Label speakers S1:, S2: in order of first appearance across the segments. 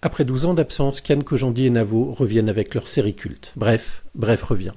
S1: Après 12 ans d'absence, Kian Kojandi et Navo reviennent avec leur série culte. Bref revient.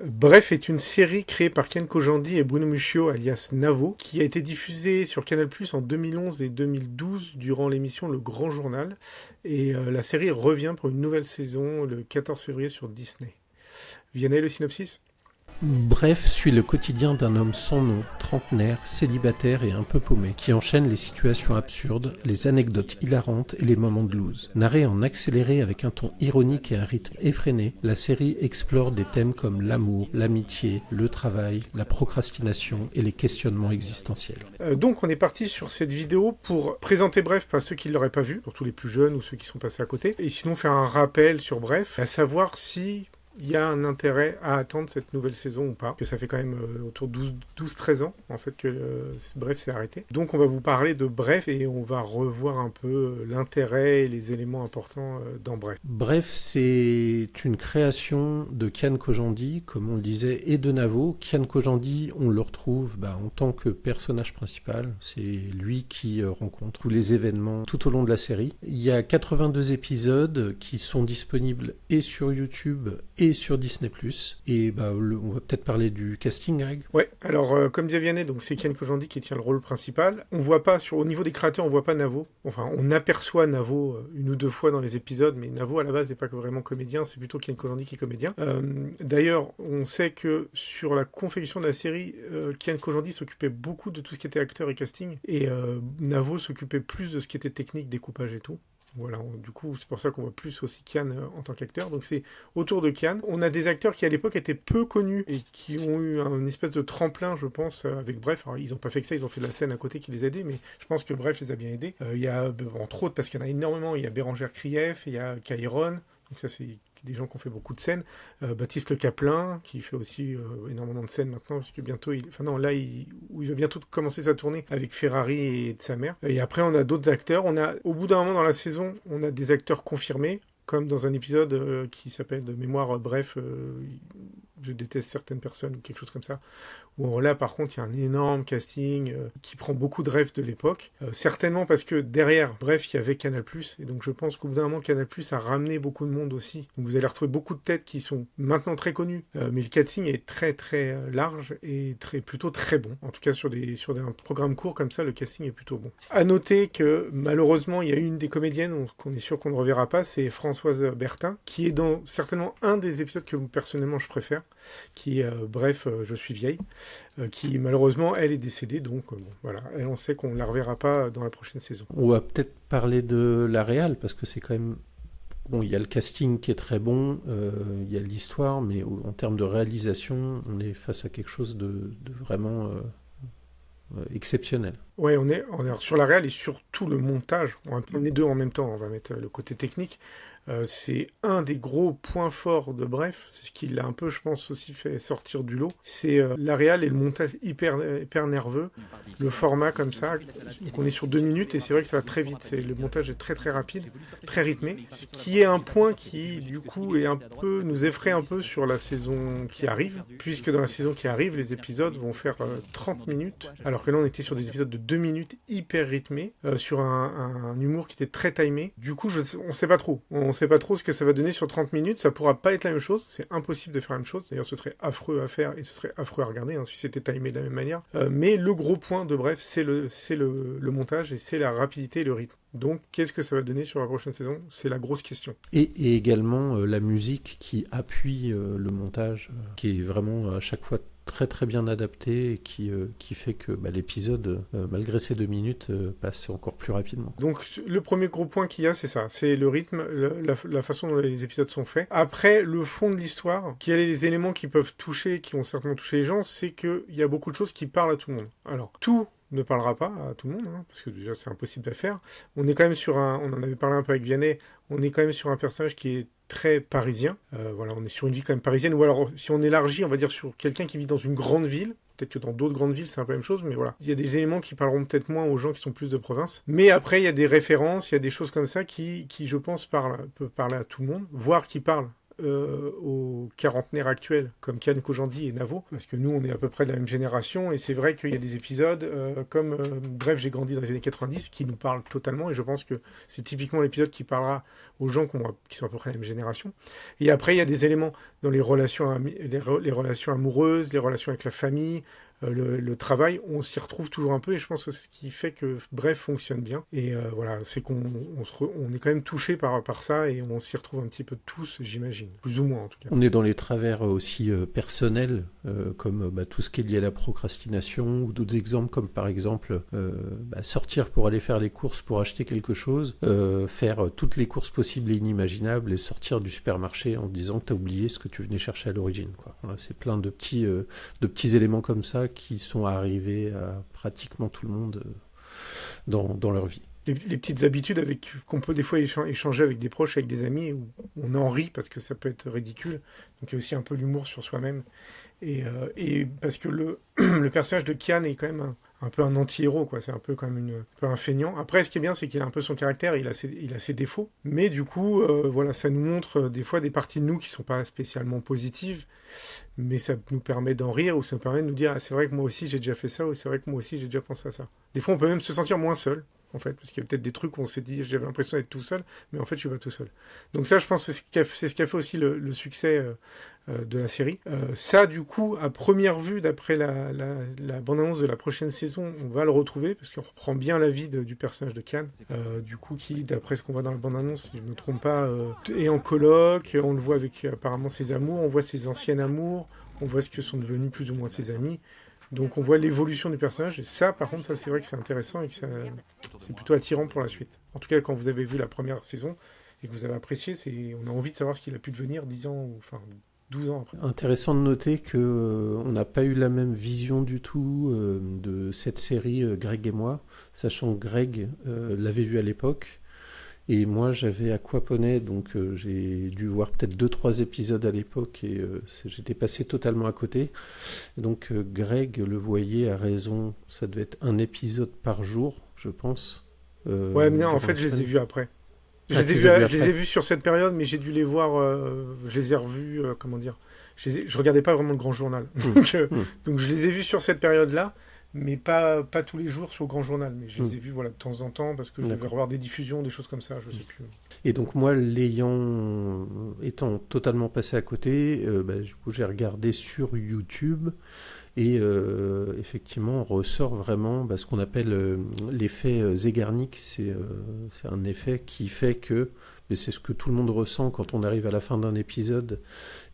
S2: Bref est une série créée par Kian Kojandi et Bruno Muccio alias Navo, qui a été diffusée sur Canal+ en 2011 et 2012 durant l'émission Le Grand Journal. Et la série revient pour une nouvelle saison le 14 février sur Disney. Vianney, le synopsis ?
S1: Bref suit le quotidien d'un homme sans nom, trentenaire, célibataire et un peu paumé, qui enchaîne les situations absurdes, les anecdotes hilarantes et les moments de loose. Narrée en accéléré avec un ton ironique et un rythme effréné, la série explore des thèmes comme l'amour, l'amitié, le travail, la procrastination et les questionnements existentiels.
S2: Donc on est parti sur cette vidéo pour présenter Bref à ceux qui ne l'auraient pas vu, surtout les plus jeunes ou ceux qui sont passés à côté, et sinon faire un rappel sur Bref, à savoir si il y a un intérêt à attendre cette nouvelle saison ou pas, que ça fait quand même autour de 12-13 ans en fait que Bref s'est arrêté. Donc on va vous parler de Bref et on va revoir un peu l'intérêt et les éléments importants dans Bref.
S1: Bref, c'est une création de Kian Kojandi, comme on le disait, et de Navo. Kian Kojandi, on le retrouve en tant que personnage principal. C'est lui qui rencontre tous les événements tout au long de la série. Il y a 82 épisodes qui sont disponibles et sur YouTube et sur Disney+. Et on va peut-être parler du casting, Greg.
S2: Ouais, alors comme disait Vianney, donc c'est Kian Kojandi qui tient le rôle principal. On voit pas, au niveau des créateurs, on voit pas Navo. Enfin, on aperçoit Navo une ou deux fois dans les épisodes, mais Navo à la base n'est pas vraiment comédien, c'est plutôt Kian Kojandi qui est comédien. D'ailleurs, on sait que sur la confection de la série, Kian Kojandi s'occupait beaucoup de tout ce qui était acteur et casting, et Navo s'occupait plus de ce qui était technique, découpage et tout. Voilà, du coup, c'est pour ça qu'on voit plus aussi Kian en tant qu'acteur. Donc c'est autour de Kian. On a des acteurs qui à l'époque étaient peu connus et qui ont eu une espèce de tremplin, je pense, avec Bref. Alors ils n'ont pas fait que ça, ils ont fait de la scène à côté qui les aidait, mais je pense que Bref les a bien aidés. Il y a, entre autres, parce qu'il y en a énormément, il y a Bérangère Krief, il y a Kairon. Donc ça, c'est des gens qui ont fait beaucoup de scènes. Baptiste Le Caplin, qui fait aussi énormément de scènes maintenant, parce que bientôt, il va bientôt commencer sa tournée avec Ferrari et de sa mère. Et après, on a d'autres acteurs. Au bout d'un moment dans la saison, on a des acteurs confirmés, comme dans un épisode qui s'appelle de mémoire Bref, je déteste certaines personnes ou quelque chose comme ça, où là par contre il y a un énorme casting qui prend beaucoup de rêves de l'époque, certainement parce que derrière Bref il y avait Canal+, et donc je pense qu'au bout d'un moment Canal+ a ramené beaucoup de monde aussi, donc vous allez retrouver beaucoup de têtes qui sont maintenant très connues, mais le casting est très très large et plutôt très bon, en tout cas sur un programme court comme ça, le casting est plutôt bon. À noter que malheureusement il y a une des comédiennes qu'on est sûr qu'on ne reverra pas, c'est Françoise Bertin, qui est dans certainement un des épisodes que personnellement je préfère, qui est Bref, je suis vieille, qui malheureusement elle est décédée, donc voilà, et on sait qu'on ne la reverra pas dans la prochaine saison.
S1: On va peut-être parler de la réal, parce que c'est quand même... Bon, il y a le casting qui est très bon, il y a l'histoire, mais en termes de réalisation, on est face à quelque chose de vraiment exceptionnel.
S2: Ouais, on est sur la réal et surtout le montage. On va prendre les deux en même temps. On va mettre le côté technique. C'est un des gros points forts de Bref. C'est ce qui l'a un peu, je pense, aussi fait sortir du lot. C'est la réal et le montage hyper nerveux. Le format comme ça. Donc on est sur 2 minutes et c'est vrai que ça va très vite. Le montage est très très rapide, très rythmé. Ce qui est un point qui, du coup, nous effraie un peu sur la saison qui arrive. Puisque dans la saison qui arrive, les épisodes vont faire 30 minutes. Alors que là, on était sur des épisodes de 2 minutes hyper rythmés, sur un humour qui était très timé. Du coup, on sait pas trop. On sait pas trop ce que ça va donner sur 30 minutes. Ça pourra pas être la même chose. C'est impossible de faire la même chose. D'ailleurs, ce serait affreux à faire et ce serait affreux à regarder si c'était timé de la même manière. Mais le gros point de Bref, c'est le montage et c'est la rapidité et le rythme. Donc, qu'est-ce que ça va donner sur la prochaine saison ? C'est la grosse question.
S1: Et également la musique qui appuie le montage, qui est vraiment à chaque fois très très bien adapté et qui fait que l'épisode, malgré ces 2 minutes, passe encore plus rapidement.
S2: Donc le premier gros point qu'il y a, c'est ça, c'est le rythme, la façon dont les épisodes sont faits. Après, le fond de l'histoire, quels sont les éléments qui peuvent toucher, qui vont certainement toucher les gens, c'est qu'il y a beaucoup de choses qui parlent à tout le monde. Alors, tout ne parlera pas à tout le monde, parce que déjà c'est impossible à faire. On est quand même on en avait parlé un peu avec Vianney, on est quand même sur un personnage qui est très parisien. Voilà, on est sur une vie quand même parisienne, ou alors si on élargit, on va dire sur quelqu'un qui vit dans une grande ville. Peut-être que dans d'autres grandes villes, c'est un peu la même chose, mais voilà. Il y a des éléments qui parleront peut-être moins aux gens qui sont plus de province. Mais après, il y a des références, il y a des choses comme ça qui je pense, peuvent parler à tout le monde, voire qui parlent aux quarantenaires actuels, comme Kian Kojandi et Navo, parce que nous, on est à peu près de la même génération, et c'est vrai qu'il y a des épisodes comme Bref, j'ai grandi dans les années 90, qui nous parlent totalement, et je pense que c'est typiquement l'épisode qui parlera aux gens qui sont à peu près de la même génération. Et après, il y a des éléments dans les relations, les relations amoureuses, les relations avec la famille, le travail, on s'y retrouve toujours un peu, et je pense que ce qui fait que Bref fonctionne bien. Et voilà, c'est qu'on on est quand même touché par ça, et on s'y retrouve un petit peu tous, j'imagine, plus ou moins en tout cas.
S1: On est dans les travers aussi personnels, comme tout ce qui est lié à la procrastination, ou d'autres exemples comme par exemple sortir pour aller faire les courses pour acheter quelque chose, faire toutes les courses possibles et inimaginables et sortir du supermarché en disant que tu as oublié ce que tu venais chercher à l'origine, quoi. Voilà, c'est plein de petits éléments comme ça qui sont arrivés à pratiquement tout le monde dans leur vie.
S2: Les petites habitudes qu'on peut des fois échanger avec des proches, avec des amis, où on en rit parce que ça peut être ridicule. Donc il y a aussi un peu l'humour sur soi-même. Et parce que le personnage de Kian est quand même un peu un anti-héros, quoi. C'est un peu quand même un peu un feignant. Après, ce qui est bien, c'est qu'il a un peu son caractère, il a ses défauts. Mais du coup, voilà, ça nous montre des fois des parties de nous qui sont pas spécialement positives, mais ça nous permet d'en rire, ou ça nous permet de nous dire, ah, c'est vrai que moi aussi j'ai déjà fait ça, ou c'est vrai que moi aussi j'ai déjà pensé à ça. Des fois, on peut même se sentir moins seul, en fait, parce qu'il y a peut-être des trucs où on s'est dit, j'avais l'impression d'être tout seul, mais en fait, je suis pas tout seul. Donc ça, je pense que c'est ce qui a fait aussi le succès de la série. Ça, du coup, à première vue, d'après la bande-annonce de la prochaine saison, on va le retrouver, parce qu'on reprend bien la vie du personnage de Kian, du coup, qui, d'après ce qu'on voit dans la bande-annonce, si je ne me trompe pas, est en coloc, on le voit avec apparemment ses amours, on voit ses anciens amours, on voit ce que sont devenus plus ou moins ses amis. Donc on voit l'évolution du personnage, et ça, par contre, ça c'est vrai que c'est intéressant et que c'est plutôt attirant pour la suite. En tout cas, quand vous avez vu la première saison et que vous avez apprécié, on a envie de savoir ce qu'il a pu devenir 10 ans, enfin 12 ans après.
S1: Intéressant de noter qu'on n'a pas eu la même vision du tout de cette série, Greg et moi, sachant que Greg l'avait vu à l'époque. Et moi, j'avais Aquaponet, donc j'ai dû voir peut-être 2-3 épisodes à l'époque et j'étais passé totalement à côté. Donc Greg le voyait à raison, ça devait être un épisode par jour, je pense.
S2: Ouais, mais non, en fait, je les ai vus après. Je les ai vus sur cette période, mais j'ai dû les voir, je les ai revus, comment dire, je regardais pas vraiment le Grand Journal. Donc je les ai vus sur cette période-là, mais pas tous les jours sur le Grand Journal, mais je les ai vus voilà, de temps en temps, parce que je devais revoir des diffusions, des choses comme ça, je sais plus.
S1: Et donc moi, étant totalement passé à côté, du coup, j'ai regardé sur YouTube, et effectivement, on ressort vraiment ce qu'on appelle l'effet Zeigarnik. C'est un effet qui fait que, mais c'est ce que tout le monde ressent quand on arrive à la fin d'un épisode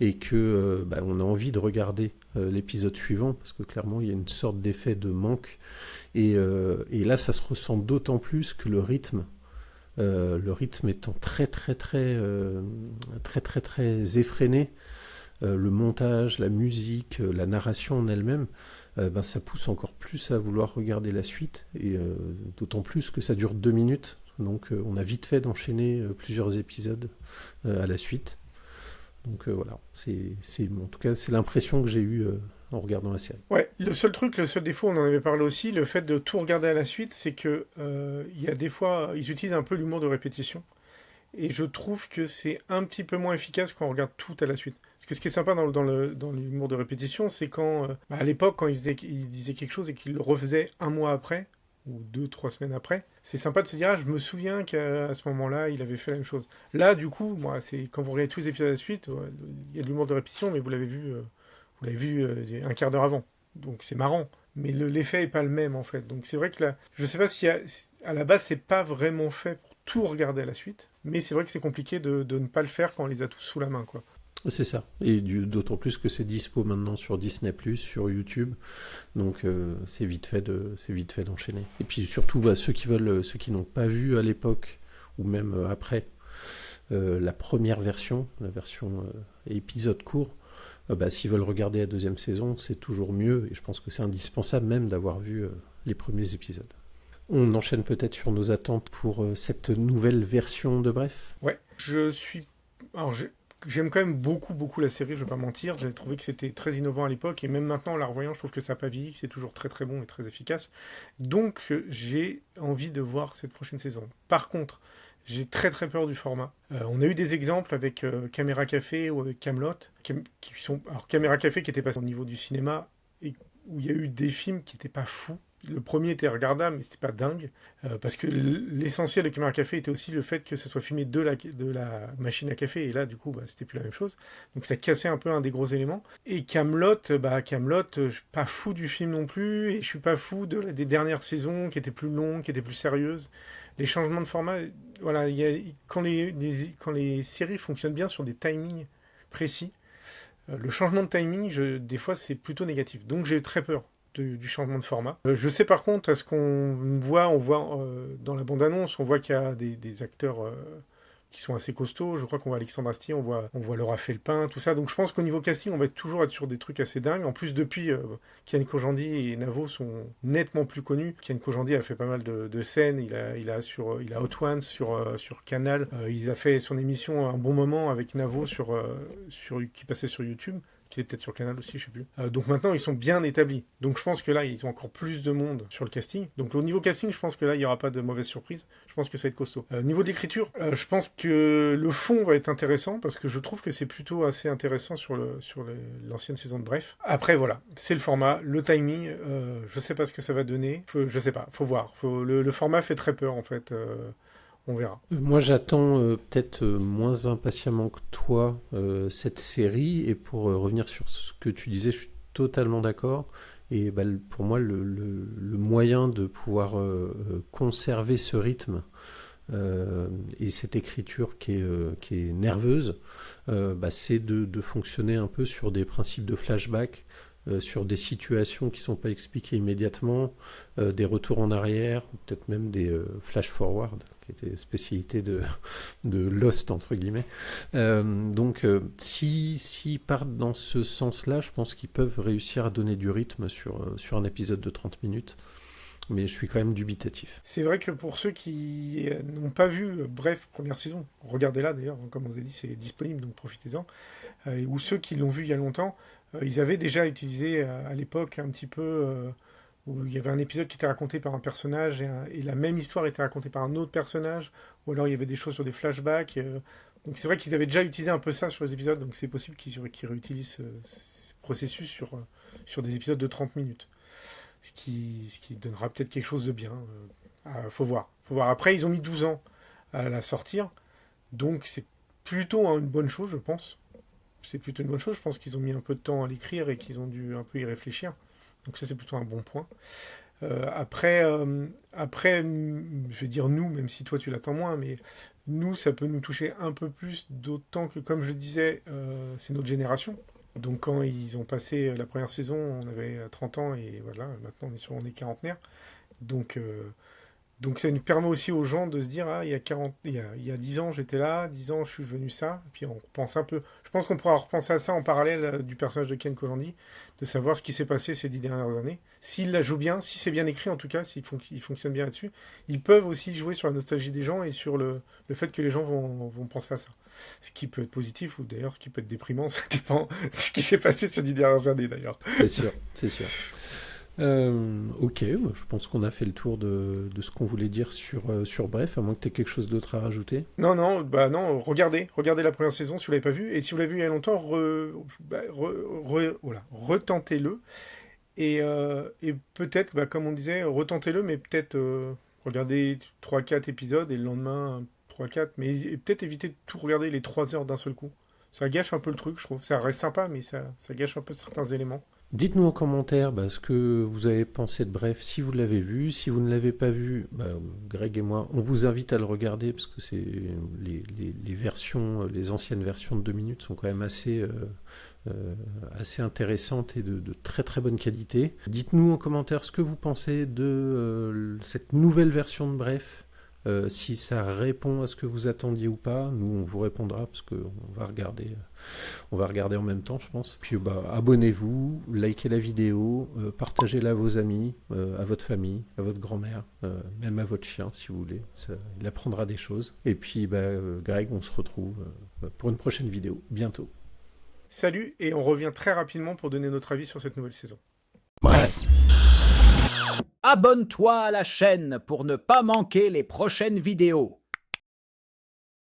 S1: et que on a envie de regarder l'épisode suivant, parce que clairement, il y a une sorte d'effet de manque. Et là, ça se ressent d'autant plus que le rythme étant très très très très très très effréné, le montage, la musique, la narration en elle-même, ça pousse encore plus à vouloir regarder la suite, et d'autant plus que ça dure 2 minutes, donc on a vite fait d'enchaîner plusieurs épisodes à la suite. Donc voilà, en tout cas c'est l'impression que j'ai eue en regardant la série.
S2: Ouais, le seul défaut, on en avait parlé aussi, le fait de tout regarder à la suite, c'est que il y a des fois, ils utilisent un peu l'humour de répétition. Et je trouve que c'est un petit peu moins efficace quand on regarde tout à la suite. Parce que ce qui est sympa dans l'humour de répétition, c'est quand, à l'époque, quand il disait quelque chose et qu'il le refaisait un mois après, ou 2-3 semaines après, c'est sympa de se dire, ah, je me souviens qu'à ce moment-là, il avait fait la même chose. Là, du coup, quand vous regardez tous les épisodes à la suite, il y a de l'humour de répétition, mais vous l'avez vu un quart d'heure avant. Donc c'est marrant. Mais l'effet n'est pas le même, en fait. Donc c'est vrai que là, je ne sais pas si à la base, c'est pas vraiment fait pour tout regarder à la suite, mais c'est vrai que c'est compliqué de ne pas le faire quand on les a tous sous la main, quoi.
S1: C'est ça, et d'autant plus que c'est dispo maintenant sur Disney+, sur YouTube, donc c'est vite fait d'enchaîner. Et puis surtout, ceux qui n'ont pas vu à l'époque, ou même après, la première version, la version épisode court, s'ils veulent regarder la deuxième saison, c'est toujours mieux, et je pense que c'est indispensable même d'avoir vu les premiers épisodes. On enchaîne peut-être sur nos attentes pour cette nouvelle version de Bref.
S2: Ouais, j'aime quand même beaucoup, beaucoup la série, je vais pas mentir. J'ai trouvé que c'était très innovant à l'époque, et même maintenant, en la revoyant, je trouve que ça n'a pas vieilli, que c'est toujours très très bon et très efficace. Donc, j'ai envie de voir cette prochaine saison. Par contre, J'ai très très peur du format. On a eu des exemples avec Caméra Café ou avec Kaamelott, qui sont... Alors Caméra Café qui était passé au niveau du cinéma, et où il y a eu des films qui n'étaient pas fous. Le premier était regardable, mais c'était pas dingue, parce que l'essentiel de Caméra Café était aussi le fait que ça soit filmé de la machine à café, et là, du coup, c'était plus la même chose. Donc ça cassait un peu un des gros éléments. Et Kaamelott, je suis pas fou du film non plus, et je suis pas fou des dernières saisons qui étaient plus longues, qui étaient plus sérieuses. Les changements de format, voilà, quand les séries fonctionnent bien sur des timings précis, le changement de timing, des fois, c'est plutôt négatif. Donc j'ai très peur du changement de format. Je sais par contre, à ce qu'on voit dans la bande-annonce, on voit qu'il y a des acteurs qui sont assez costauds. Je crois qu'on voit Alexandre Astier, on voit Laura Felpin, tout ça. Donc je pense qu'au niveau casting, on va toujours être sur des trucs assez dingues. En plus, depuis, Kian Kojandi et Navo sont nettement plus connus. Kian Kojandi a fait pas mal de scènes. Il a Hot Ones sur Canal. Il a fait son émission Un bon moment avec Navo qui passait sur YouTube, qui est peut-être sur Canal aussi, je sais plus. Donc maintenant, ils sont bien établis. Donc je pense que là, ils ont encore plus de monde sur le casting. Donc au niveau casting, je pense que là, il n'y aura pas de mauvaise surprise. Je pense que ça va être costaud. Niveau d'écriture, je pense que le fond va être intéressant, parce que je trouve que c'est plutôt assez intéressant sur l'ancienne saison de Bref. Après, voilà, c'est le format, le timing, je sais pas ce que ça va donner. Je sais pas, faut voir. Le format fait très peur, en fait. On verra.
S1: Moi, j'attends peut-être moins impatiemment que toi cette série. Et pour revenir sur ce que tu disais, je suis totalement d'accord. Et pour moi, le moyen de pouvoir conserver ce rythme et cette écriture qui est nerveuse, c'est de fonctionner un peu sur des principes de flashback, sur des situations qui ne sont pas expliquées immédiatement, des retours en arrière, ou peut-être même des flash-forward, qui était spécialité de Lost, entre guillemets. Donc, s'ils partent dans ce sens-là, je pense qu'ils peuvent réussir à donner du rythme sur un épisode de 30 minutes. Mais je suis quand même dubitatif.
S2: C'est vrai que pour ceux qui n'ont pas vu Bref, première saison, regardez-la d'ailleurs, comme on vous a dit, c'est disponible, donc profitez-en. Ou ceux qui l'ont vu il y a longtemps, ils avaient déjà utilisé à l'époque un petit peu, où il y avait un épisode qui était raconté par un personnage et la même histoire était racontée par un autre personnage, ou alors il y avait des choses sur des flashbacks. Donc c'est vrai qu'ils avaient déjà utilisé un peu ça sur les épisodes, donc c'est possible qu'ils réutilisent ce processus sur des épisodes de 30 minutes. Ce qui donnera peut-être quelque chose de bien. Faut voir. Après, ils ont mis 12 ans à la sortir, donc c'est plutôt une bonne chose, je pense. C'est plutôt une bonne chose. Je pense qu'ils ont mis un peu de temps à l'écrire et qu'ils ont dû un peu y réfléchir. Donc ça, c'est plutôt un bon point. Après, je vais dire nous, même si toi tu l'attends moins, mais nous, ça peut nous toucher un peu plus, d'autant que, comme je disais, c'est notre génération. Donc quand ils ont passé la première saison, on avait 30 ans et voilà, maintenant on est quarantenaire. Donc ça nous permet aussi aux gens de se dire, il y a 10 ans j'étais là, 10 ans je suis devenu ça. Et puis on repense un peu. Je pense qu'on pourra repenser à ça en parallèle du personnage de Kian Kojandi, de savoir ce qui s'est passé ces 10 dernières années. S'il la joue bien, si c'est bien écrit en tout cas, s'il fonctionne bien là-dessus, ils peuvent aussi jouer sur la nostalgie des gens et sur le fait que les gens vont penser à ça. Ce qui peut être positif ou d'ailleurs qui peut être déprimant, ça dépend de ce qui s'est passé ces 10 dernières années d'ailleurs.
S1: C'est sûr. Ok, je pense qu'on a fait le tour de ce qu'on voulait dire sur Bref, à moins que tu aies quelque chose d'autre à rajouter.
S2: Non, regardez la première saison si vous l'avez pas vue, et si vous l'avez vue il y a longtemps, retentez-le, et peut-être, comme on disait, retentez-le, mais peut-être regardez 3-4 épisodes, et le lendemain 3-4, mais peut-être éviter de tout regarder les 3 heures d'un seul coup. Ça gâche un peu le truc, je trouve. Ça reste sympa, mais ça gâche un peu certains éléments.
S1: Dites-nous en commentaire ce que vous avez pensé de Bref, si vous l'avez vu. Si vous ne l'avez pas vu, Greg et moi, on vous invite à le regarder, parce que c'est les versions, les anciennes versions de 2 minutes sont quand même assez intéressantes et de très très bonne qualité. Dites-nous en commentaire ce que vous pensez de cette nouvelle version de Bref. Si ça répond à ce que vous attendiez ou pas, nous on vous répondra, parce qu'on va regarder en même temps, je pense. Puis abonnez-vous, likez la vidéo, partagez-la à vos amis, à votre famille, à votre grand-mère, même à votre chien si vous voulez, il apprendra des choses. Et puis Greg, on se retrouve pour une prochaine vidéo bientôt.
S2: Salut, et on revient très rapidement pour donner notre avis sur cette nouvelle saison.
S3: Bref. Abonne-toi à la chaîne pour ne pas manquer les prochaines vidéos.